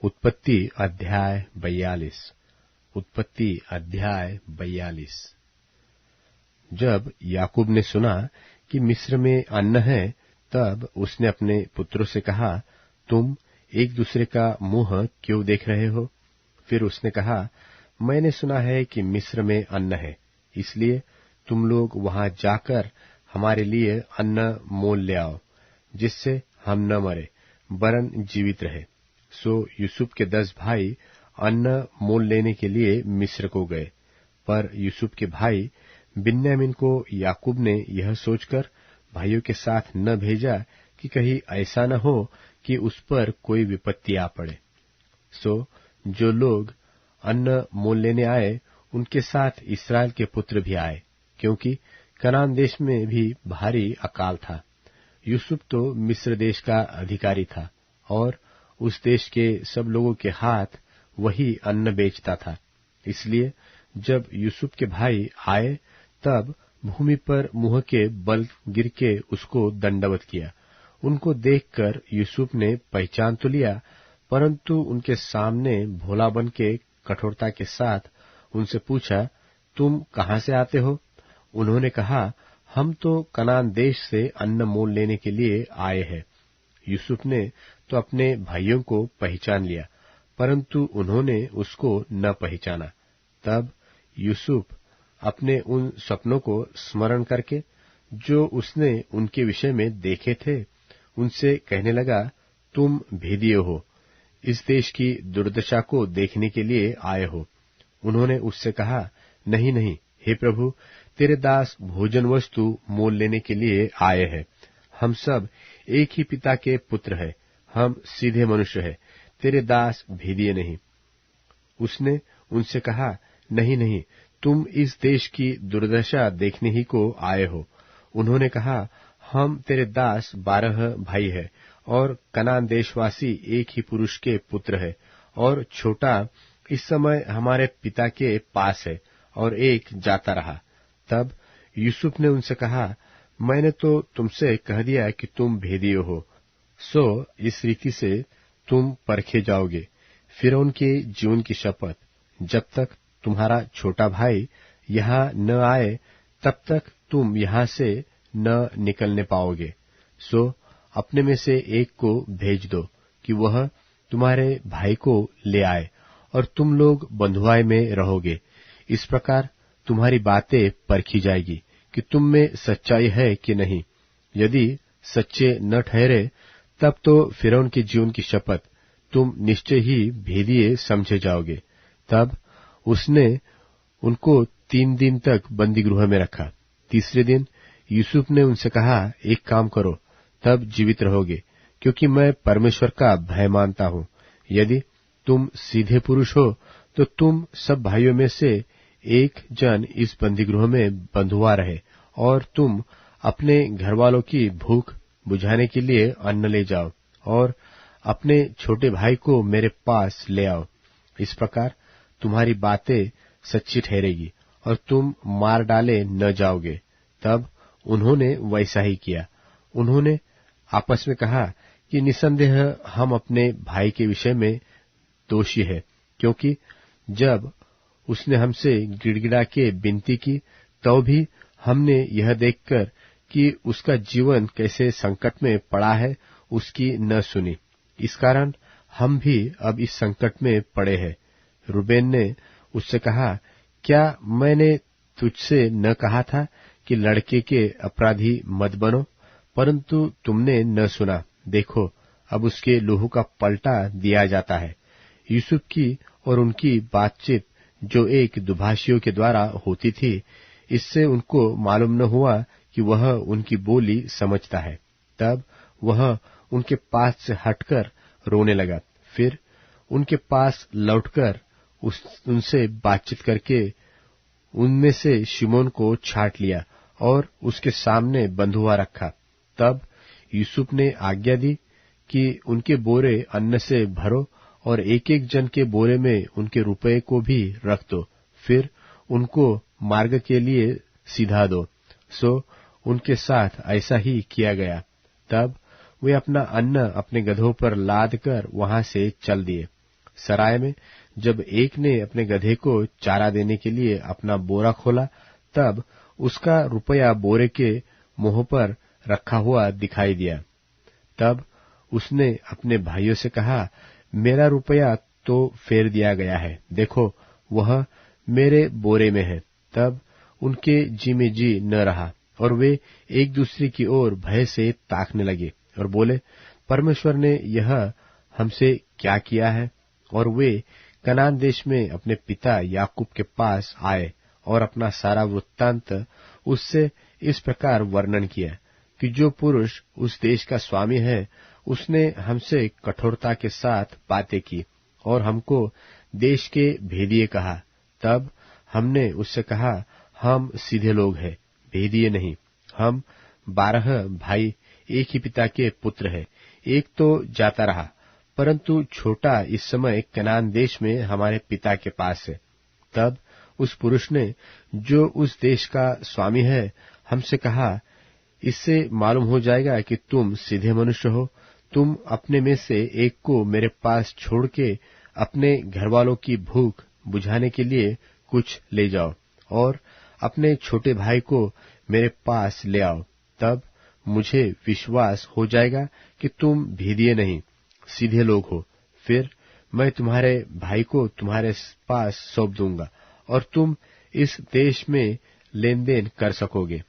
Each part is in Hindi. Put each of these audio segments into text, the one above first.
उत्पत्ति अध्याय 42। उत्पत्ति अध्याय 42। जब याकूब ने सुना कि मिस्र में अन्न है, तब उसने अपने पुत्रों से कहा, तुम एक दूसरे का मुंह क्यों देख रहे हो? फिर उसने कहा, मैंने सुना है कि मिस्र में अन्न है, इसलिए तुम लोग वहां जाकर हमारे लिए अन्न मोल ले आओ, जिससे हम न मरे वरन जीवित रहे। सो यूसुफ के 10 भाई अन्न मोल लेने के लिए मिस्र को गए। पर यूसुफ के भाई बिन्यामीन को याकूब ने यह सोचकर भाइयों के साथ न भेजा कि कहीं ऐसा न हो कि उस पर कोई विपत्ति आ पड़े। सो जो लोग अन्न मोल लेने आए, उनके साथ इस्राएल के पुत्र भी आए, क्योंकि कनान देश में भी भारी अकाल था। यूसुफ तो मिस्र देश का अधिकारी था और उस देश के सब लोगों के हाथ वही अन्न बेचता था। इसलिए जब यूसुफ के भाई आए, तब भूमि पर मुंह के बल गिर के उसको दंडवत किया। उनको देखकर यूसुफ ने पहचान तो लिया, परंतु उनके सामने भोला बन के कठोरता के साथ उनसे पूछा, तुम कहां से आते हो? उन्होंने कहा, हम तो कनान देश से अन्न मोल लेने के लिए आए हैं। यूसुफ ने तो अपने भाइयों को पहचान लिया, परंतु उन्होंने उसको न पहचाना। तब यूसुफ अपने उन सपनों को स्मरण करके, जो उसने उनके विषय में देखे थे, उनसे कहने लगा, तुम भेदिए हो, इस देश की दुर्दशा को देखने के लिए आए हो। उन्होंने उससे कहा, नहीं नहीं, हे प्रभु, तेरे दास भोजन वस्तु मोल लेने के लिए आए हैं। हम सब एक ही पिता के पुत्र हैं, हम सीधे मनुष्य हैं, तेरे दास भेदिए नहीं। उसने उनसे कहा, नहीं नहीं, तुम इस देश की दुर्दशा देखने ही को आए हो। उन्होंने कहा, हम तेरे दास 12 भाई हैं और कनान देशवासी एक ही पुरुष के पुत्र है, और छोटा इस समय हमारे पिता के पास है और एक जाता रहा। तब यूसुफ ने उनसे कहा, मैंने तो तुमसे कह दिया कि तुम भेदिए हो, सो इस रीति से तुम परखे जाओगे। फिरौन के जीवन की शपथ, जब तक तुम्हारा छोटा भाई यहाँ न आए, तब तक तुम यहाँ से न निकलने पाओगे। सो अपने में से एक को भेज दो कि वह तुम्हारे भाई को ले आए, और तुम लोग बंधुआई में रहोगे। इस प्रकार तुम्हारी बातें परखी जाएगी कि तुम में सच्चाई है कि नहीं। यदि सच्चे न ठहरे, तब तो फिरौन के जीवन की शपथ तुम निश्चय ही भेदिए समझे जाओगे। तब उसने उनको 3 दिन तक बंदी गृह में रखा। तीसरे दिन यूसुफ ने उनसे कहा, एक काम करो, तब जीवित रहोगे, क्योंकि मैं परमेश्वर का भय मानता हूँ। यदि तुम सीधे पुरुष हो, तो तुम सब भाइयों में से एक जन इस बंदी गृह में बंधुआ रहे, और तुम अपने घरवालों की भूख बुझाने के लिए अन्न ले जाओ, और अपने छोटे भाई को मेरे पास ले आओ। इस प्रकार तुम्हारी बातें सच्ची ठहरेगी और तुम मार डाले न जाओगे। तब उन्होंने वैसा ही किया। उन्होंने आपस में कहा कि निसंदेह हम अपने भाई के विषय में दोषी है, क्योंकि जब उसने हमसे गिड़गिड़ा के विनती की, तो भी हमने यह देखकर कि उसका जीवन कैसे संकट में पड़ा है, उसकी न सुनी। इस कारण हम भी अब इस संकट में पड़े हैं। रूबेन ने उससे कहा, क्या मैंने तुझसे न कहा था कि लड़के के अपराधी मत बनो? परंतु तुमने न सुना। देखो, अब उसके लहू का पलटा दिया जाता है। यूसुफ की और उनकी बातचीत जो एक दुभाषियों के द्वारा होती थी, इससे उनको मालूम न हुआ कि वह उनकी बोली समझता है। तब वह उनके पास से हटकर रोने लगा। फिर उनके पास लौटकर उनसे बातचीत करके उनमें से शिमोन को छांट लिया और उसके सामने बंधुआ रखा। तब यूसुफ ने आज्ञा दी कि उनके बोरे अन्न से भरो और एक एक जन के बोरे में उनके रुपये को भी रख दो, फिर उनको मार्ग के लिए सीधा दो। सो उनके साथ ऐसा ही किया गया। तब वे अपना अन्न अपने गधों पर लाद कर वहां से चल दिए। सराय में जब एक ने अपने गधे को चारा देने के लिए अपना बोरा खोला, तब उसका रुपया बोरे के मुंह पर रखा हुआ दिखाई दिया। तब उसने अपने भाइयों से कहा, मेरा रुपया तो फेर दिया गया है, देखो वह मेरे बोरे में है। तब उनके जी में जी न रहा और वे एक दूसरे की ओर भय से ताकने लगे और बोले, परमेश्वर ने यह हमसे क्या किया है? और वे कनान देश में अपने पिता याकूब के पास आए और अपना सारा वृत्तांत उससे इस प्रकार वर्णन किया कि जो पुरुष उस देश का स्वामी है, उसने हमसे कठोरता के साथ बातें की और हमको देश के भेदिए कहा। तब हमने उससे कहा, हम सीधे लोग हैं, भेदिए नहीं। हम 12 भाई एक ही पिता के पुत्र हैं। एक तो जाता रहा, परंतु छोटा इस समय कनान देश में हमारे पिता के पास है। तब उस पुरुष ने, जो उस देश का स्वामी है, हमसे कहा, इससे मालूम हो जाएगा कि तुम सीधे मनुष्य हो। तुम अपने में से एक को मेरे पास छोड़ के अपने घरवालों की भूख बुझाने के लिए कुछ ले जाओ और अपने छोटे भाई को मेरे पास ले आओ। तब मुझे विश्वास हो जाएगा कि तुम भेदिए नहीं, सीधे लोग हो। फिर मैं तुम्हारे भाई को तुम्हारे पास सौंप दूंगा और तुम इस देश में लेन देन कर सकोगे।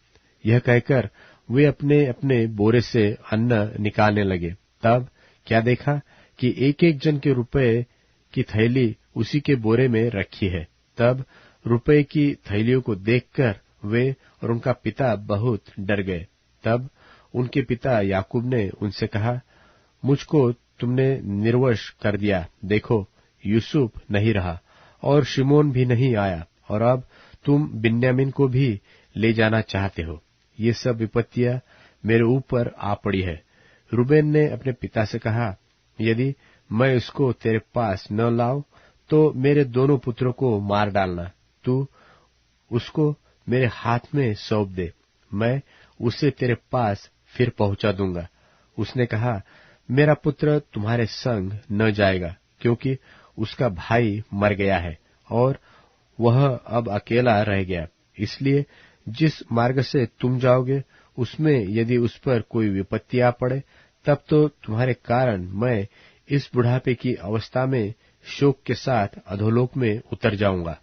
यह कहकर वे अपने अपने बोरे से अन्न निकालने लगे। तब क्या देखा कि एक एक जन के रुपए की थैली उसी के बोरे में रखी है। तब रुपए की थैलियों को देखकर वे और उनका पिता बहुत डर गए। तब उनके पिता याकूब ने उनसे कहा, मुझको तुमने निर्वश कर दिया। देखो, यूसुफ नहीं रहा और शिमोन भी नहीं आया, और अब तुम बिन्यामीन को भी ले जाना चाहते हो। ये सब विपत्तियां मेरे ऊपर आ पड़ी है। रूबेन ने अपने पिता से कहा, यदि मैं उसको तेरे पास न लाऊं तो मेरे दोनों पुत्रों को मार डालना। तू उसको मेरे हाथ में सौंप दे, मैं उसे तेरे पास फिर पहुंचा दूंगा। उसने कहा, मेरा पुत्र तुम्हारे संग न जाएगा, क्योंकि उसका भाई मर गया है और वह अब अकेला रह गया। इसलिए जिस मार्ग से तुम जाओगे, उसमें यदि उस पर कोई विपत्ति आ पड़े, तब तो तुम्हारे कारण मैं इस बुढ़ापे की अवस्था में शोक के साथ अधोलोक में उतर जाऊंगा।